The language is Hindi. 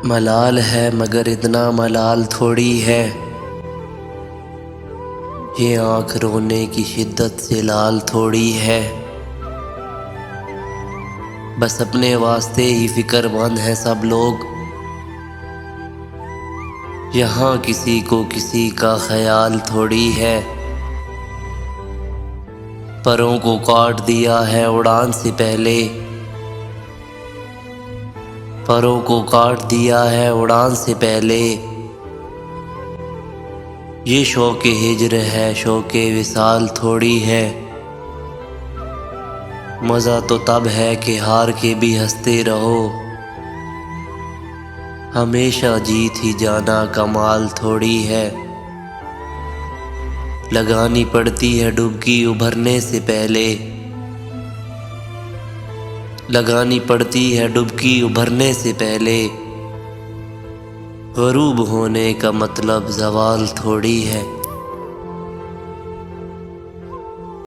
मलाल है मगर इतना मलाल थोड़ी है, ये आँख रोने की शिद्दत से लाल थोड़ी है। बस अपने वास्ते ही फिक्रमंद हैं सब लोग, यहाँ किसी को किसी का ख्याल थोड़ी है। परों को काट दिया है उड़ान से पहले, परों को काट दिया है उड़ान से पहले। ये शौक़े हिज्र है शौक़े विसाल थोड़ी है। मज़ा तो तब है कि हार के भी हंसते रहो, हमेशा जीत ही जाना कमाल थोड़ी है। लगानी पड़ती है डुबकी उभरने से पहले, लगानी पड़ती है डुबकी उभरने से पहले। ग़ुरूब होने का मतलब ज़वाल थोड़ी है।